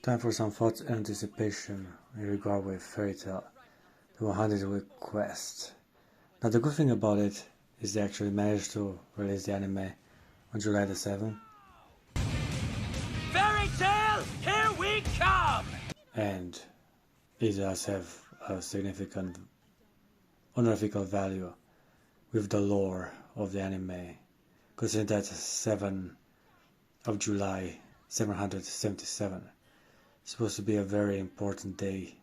Time for some thoughts and anticipation in regard with Fairy Tail, the 100-week quest. Now the good thing about it is they actually managed to release the anime on July the 7th. Fairy Tail, here we come! And it does have a significant honorifical value with the lore of the anime, considering that 7th of July 777 is supposed to be a very important day,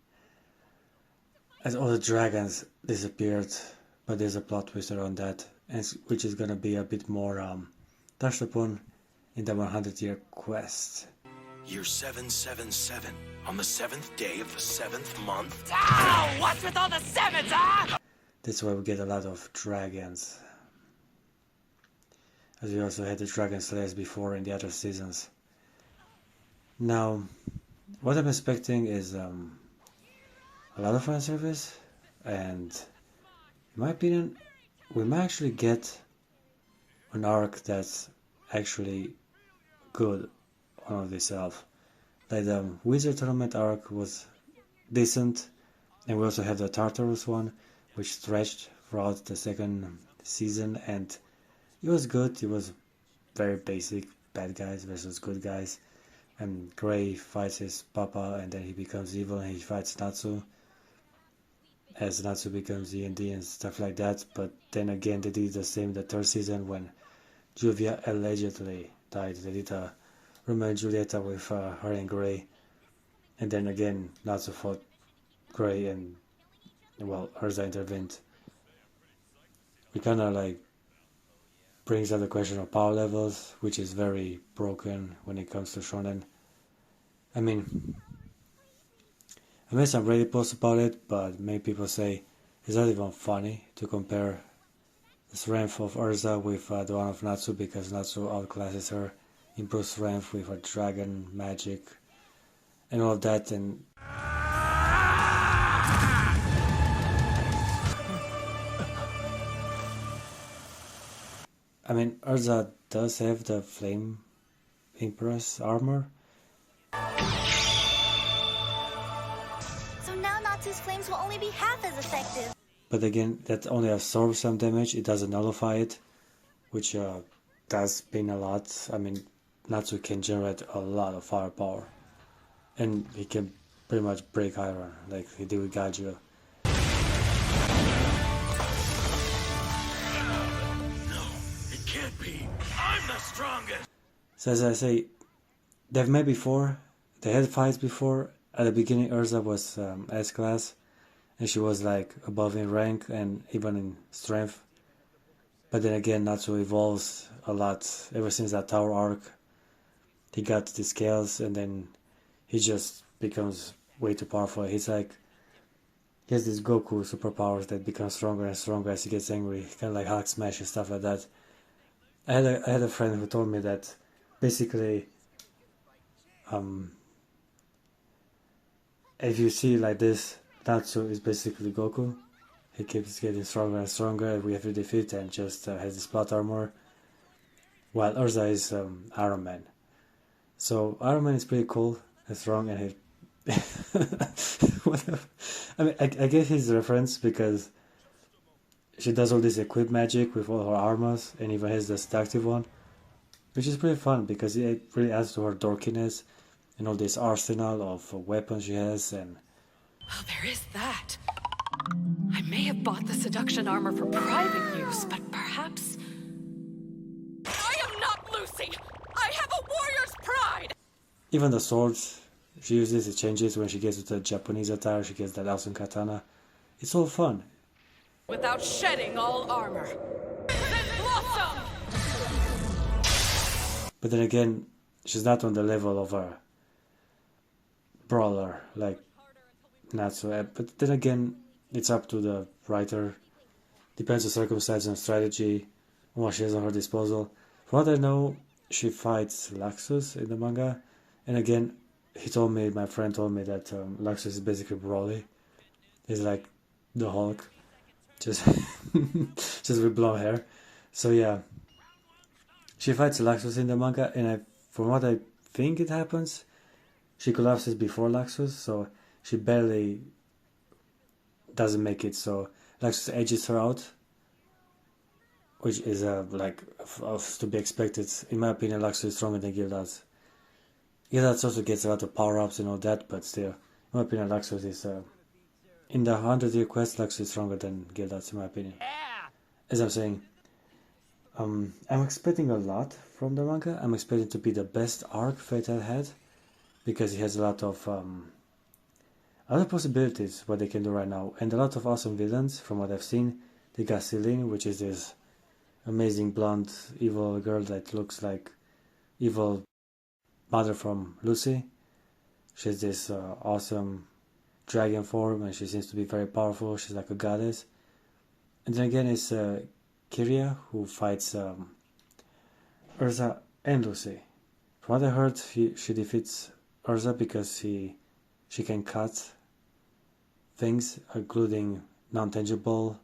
as all the dragons disappeared, but there's a plot twist around that, and which is gonna be a bit more touched upon in the 100-year quest. Year 777, on the 7th day of the 7th month. Ow! What's with all the sevens, huh? That's why we get a lot of dragons, as we also had the dragon slayers before in the other seasons. Now, what I'm expecting is a lot of fan service, and in my opinion, we might actually get an arc that's actually good on of itself. Like the Wizard Tournament arc was decent, and we also had the Tartarus one, which stretched throughout the second season, and it was good. It was very basic, bad guys versus good guys, and Gray fights his papa, and then he becomes evil, and he fights Natsu, as Natsu becomes D&D and stuff like that. But then again, they did the same in the third season when Juvia allegedly died. They did a Romeo and Julieta with her and Gray, and then again Natsu fought Gray, and well, Urza intervened. It kind of like brings up the question of power levels, which is very broken when it comes to shonen. I mean, I made some Reddit posts about it, but many people say it's not even funny to compare the strength of Urza with the one of Natsu, because Natsu outclasses her, improves strength with her dragon magic and all of that. And I mean, Urza does have the Flame Empress armor. So now Natsu's flames will only be half as effective. But again, that only absorbs some damage, it doesn't nullify it, which does mean a lot. I mean, Natsu can generate a lot of firepower, and he can pretty much break iron, like he did with Gajira. I'm the strongest! So as I say, they've met before, they had fights before. At the beginning, Urza was S-class, and she was like above in rank and even in strength. But then again, Natsu evolves a lot ever since that tower arc. He got the scales, and then he just becomes way too powerful. He's like, he has these Goku superpowers that become stronger and stronger as he gets angry, kind of like Hulk Smash and stuff like that. I had a friend who told me that basically, if you see like this, Natsu is basically Goku. He keeps getting stronger and stronger. We have to defeat, and just has this plot armor. While Urza is Iron Man. So Iron Man is pretty cool and strong, and he whatever. I mean, I get his reference because she does all this equip magic with all her armors, and even has the seductive one, which is pretty fun because it really adds to her dorkiness and all this arsenal of weapons she has. And well, there is that. I may have bought the seduction armor for private use, but perhaps... I am not Lucy! I have a warrior's pride! even the swords she uses, it changes when she gets to the Japanese attire. She gets that awesome katana. It's all fun. Without shedding all armor. Blossom! But then again, she's not on the level of a brawler like Natsu. But then again, it's up to the writer. Depends on circumstance and strategy, on what she has at her disposal. From what I know, she fights Laxus in the manga. And again, my friend told me that Laxus is basically Broly. He's like the Hulk, just just with blonde hair. So yeah, she fights Laxus in the manga, and from what I think it happens, she collapses before Laxus, so she barely doesn't make it. So Laxus edges her out, which is to be expected. In my opinion, Laxus is stronger than Gildas. Gildas also gets a lot of power-ups and all that, but still, in my opinion, Laxus is in the 100-year quest, Laxus is stronger than Gildas, in my opinion. As I'm saying, I'm expecting a lot from the manga. I'm expecting to be the best arc Fate had, because it has a lot of possibilities what they can do right now, and a lot of awesome villains from what I've seen. They got Celine, which is this amazing blonde evil girl that looks like evil mother from Lucy. She's this awesome dragon form, and she seems to be very powerful. She's like a goddess. And then again, it's Kiria, who fights Urza and Lucy. From what I heard, she defeats Urza because she can cut things, including non-tangible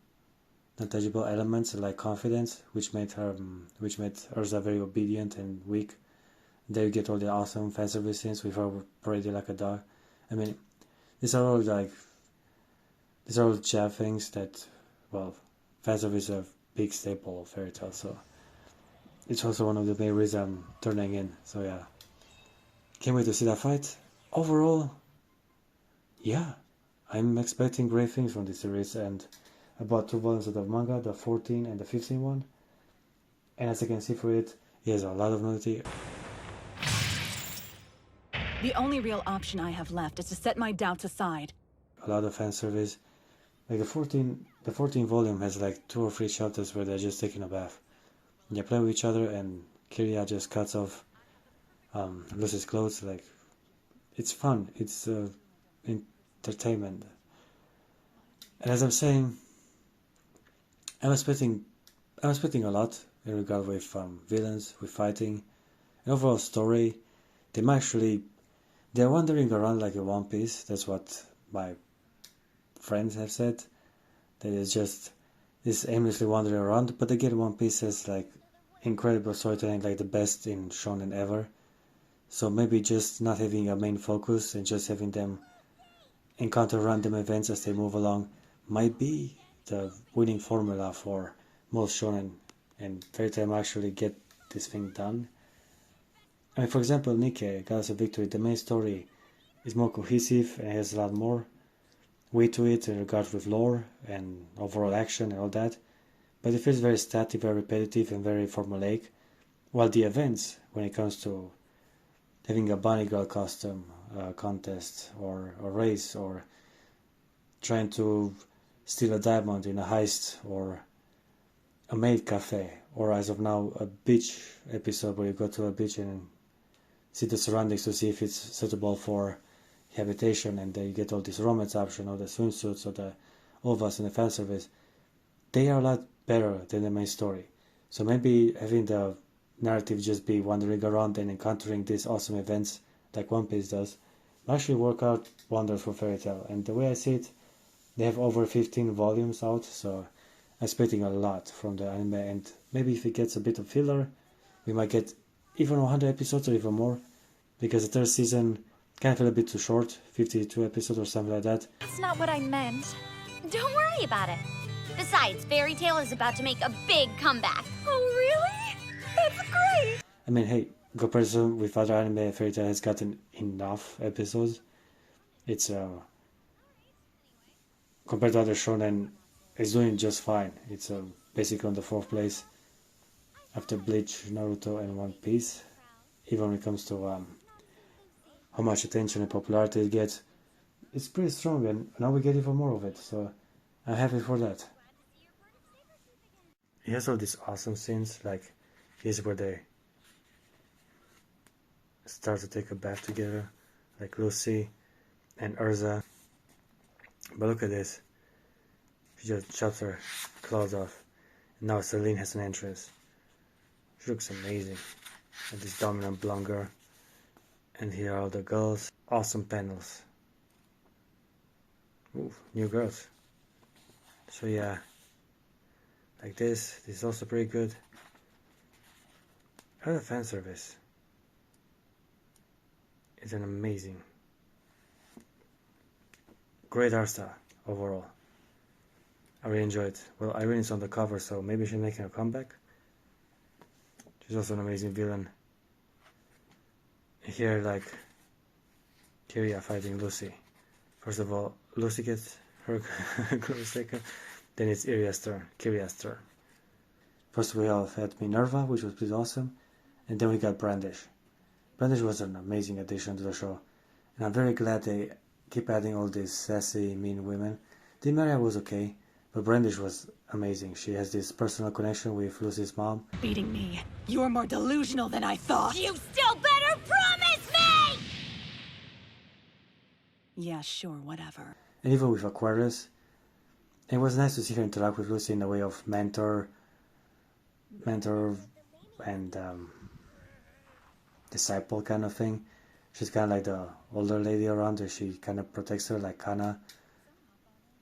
elements like confidence, which made Urza very obedient and weak. There you get all the awesome fanservice scenes with her parading like a dog. I mean, these are all chat things that, well, fanservice is a big staple of Fairy Tail, so it's also one of the main reasons I'm turning in. So yeah, can't wait to see that fight. Overall, yeah, I'm expecting great things from this series, and I bought 2 volumes of the manga, the 14 and the 15 one, and as I can see for it, he has a lot of nudity. The only real option I have left is to set my doubts aside. A lot of fan service. Like the 14 volume has like 2 or 3 chapters where they're just taking a bath. And they play with each other, and Kiria just cuts off Lucy's clothes. Like, it's fun. It's entertainment. And as I'm saying, I'm expecting a lot in regard with villains, with fighting, and overall story. They're wandering around like a One Piece. That's what my friends have said. That it's just this aimlessly wandering around. But again, One Piece has like incredible storytelling, like the best in shonen ever. So maybe just not having a main focus and just having them encounter random events as they move along might be the winning formula for most shonen, and Fairy Tail actually get this thing done. I mean, for example, Nikke, Goddess of Victory, the main story is more cohesive and has a lot more weight to it in regards with lore and overall action and all that, but it feels very static, very repetitive, and very formulaic, while the events, when it comes to having a bunny girl costume contest or a race, or trying to steal a diamond in a heist, or a maid cafe, or as of now a beach episode where you go to a beach and see the surroundings to see if it's suitable for habitation, and then you get all this romance option, or the swimsuits, or the ovas and the fan service. They are a lot better than the main story. So maybe having the narrative just be wandering around and encountering these awesome events like One Piece does will actually work out wonders for Fairy Tail. And the way I see it, they have over 15 volumes out, so I'm expecting a lot from the anime, and maybe if it gets a bit of filler, we might get even 100 episodes or even more, because the 3rd season kind of feel a bit too short, 52 episodes or something like that. That's not what I meant. Don't worry about it. Besides, Fairy Tail is about to make a big comeback. Oh, really? That's great! I mean, hey, in comparison with other anime, Fairy Tail has gotten enough episodes. It's compared to other shonen, it's doing just fine. It's basically on the 4th place after Bleach, Naruto, and One Piece. Even when it comes to how much attention and popularity it gets, it's pretty strong, and now we get even more of it, so I'm happy for that. He has all these awesome scenes, like here's where they start to take a bath together, like Lucy and Urza. But look at this, she just chops her clothes off, and now Celine has an entrance. She looks amazing, and this dominant blonde girl. And here are all the girls. Awesome panels. Ooh, new girls. So yeah, like this is also pretty good. I have a fan service. It's an amazing, great art style overall. I really enjoyed it. Well, Irene's on the cover, so maybe she's making a comeback. She's also an amazing villain. Here, like, Kyria fighting Lucy. First of all, Lucy gets her close taken. Then it's Kyria's turn. First we all had Minerva, which was pretty awesome. And then we got Brandish. Brandish was an amazing addition to the show. And I'm very glad they keep adding all these sassy, mean women. Dimeria was okay, but Brandish was amazing. She has this personal connection with Lucy's mom. Beating me. You're more delusional than I thought. You still better promise me! Yeah, sure, whatever. And even with Aquarius. It was nice to see her interact with Lucy in a way of mentor and disciple kind of thing. She's kind of like the older lady around her. She kind of protects her like Kana.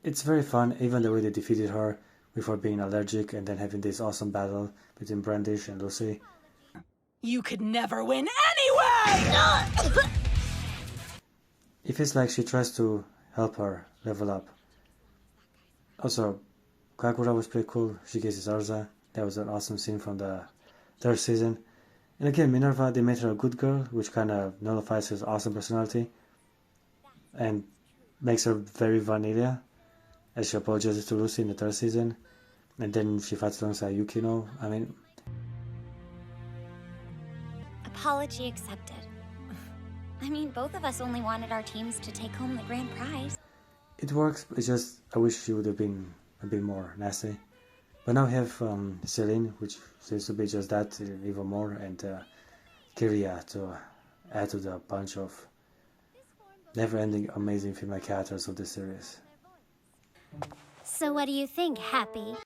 It's very fun, even the way they defeated her with her being allergic and then having this awesome battle between Brandish and Lucy. You could never win anyway! It feels like she tries to help her level up. Also, Kagura was pretty cool. She gets his Arza. That was an awesome scene from the 3rd season. And again, Minerva, they made her a good girl, which kind of nullifies her awesome personality and makes her very vanilla as she apologizes to Lucy in the 3rd season. And then she fights alongside Yukino. I mean... Apology accepted. I mean, both of us only wanted our teams to take home the grand prize. It works, it's just, I wish she would have been a bit more nasty. But now we have Celine, which seems to be just that, even more, and Kyria to add to the bunch of never-ending amazing female characters of the series. So what do you think, Happy?